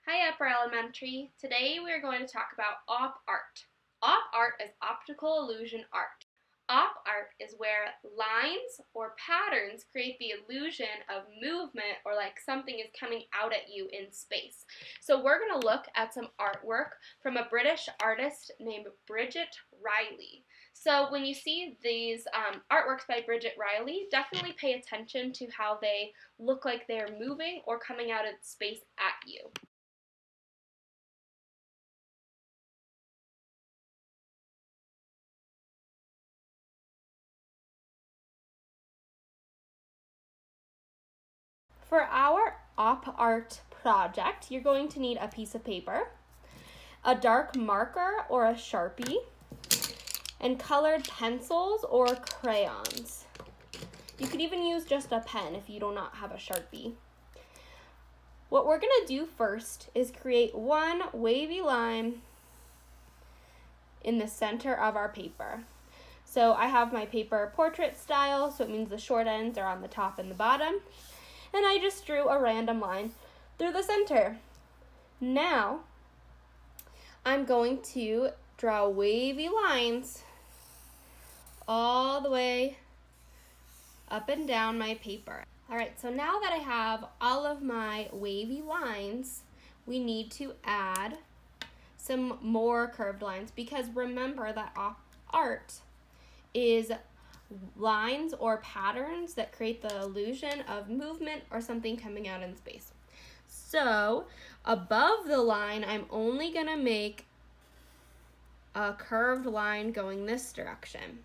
Hi Upper Elementary. Today we are going to talk about op art. Op art is optical illusion art. Op art is where lines or patterns create the illusion of movement or like something is coming out at you in space. So we're going to look at some artwork from a British artist named Bridget Riley. So when you see these artworks by Bridget Riley, definitely pay attention to how they look like they're moving or coming out of space at you. For our op art project, you're going to need a piece of paper, a dark marker or a Sharpie, and colored pencils or crayons. You could even use just a pen if you do not have a Sharpie. What we're going to do first is create one wavy line in the center of our paper. So I have my paper portrait style, so it means the short ends are on the top and the bottom. And I just drew a random line through the center. Now, I'm going to draw wavy lines all the way up and down my paper. All right, so now that I have all of my wavy lines, we need to add some more curved lines because remember that art is lines or patterns that create the illusion of movement or something coming out in space. So above the line, I'm only going to make a curved line going this direction.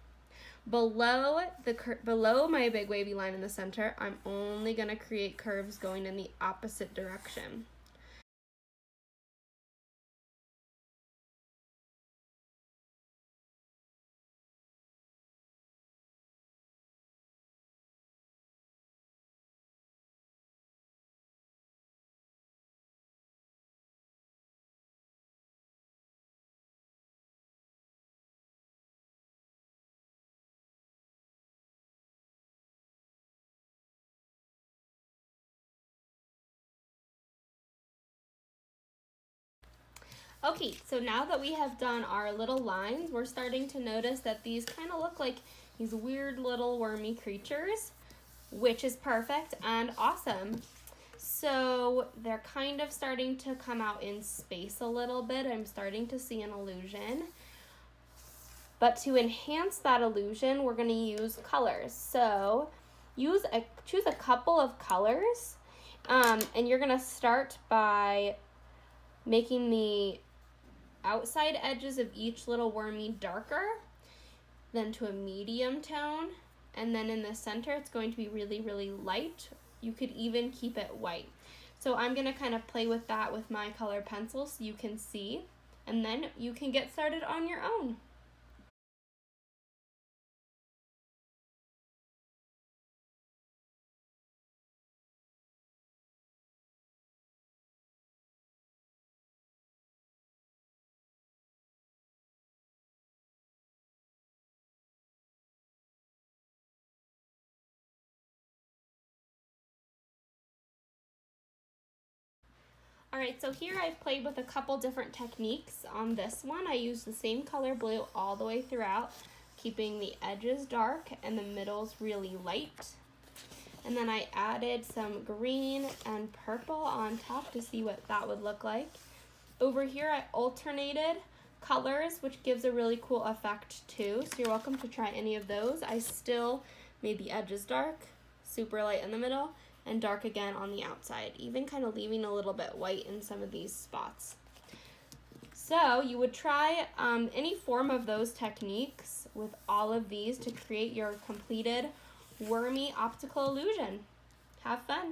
Below my big wavy line in the center, I'm only going to create curves going in the opposite direction. Okay, so now that we have done our little lines, we're starting to notice that these kind of look like these weird little wormy creatures, which is perfect and awesome. So they're kind of starting to come out in space a little bit. I'm starting to see an illusion. But to enhance that illusion, we're going to use colors. So choose a couple of colors, and you're going to start by making the outside edges of each little wormy darker, then to a medium tone, and then in the center it's going to be really, really light. You could even keep it white. So I'm going to kind of play with that with my colored pencils so you can see, and then you can get started on your own. Alright, so here I've played with a couple different techniques. On this one, I used the same color blue all the way throughout, keeping the edges dark and the middles really light. And then I added some green and purple on top to see what that would look like. Over here, I alternated colors, which gives a really cool effect too. So you're welcome to try any of those. I still made the edges dark, super light in the middle, and dark again on the outside, even kind of leaving a little bit white in some of these spots. So you would try any form of those techniques with all of these to create your completed wormy optical illusion. Have fun.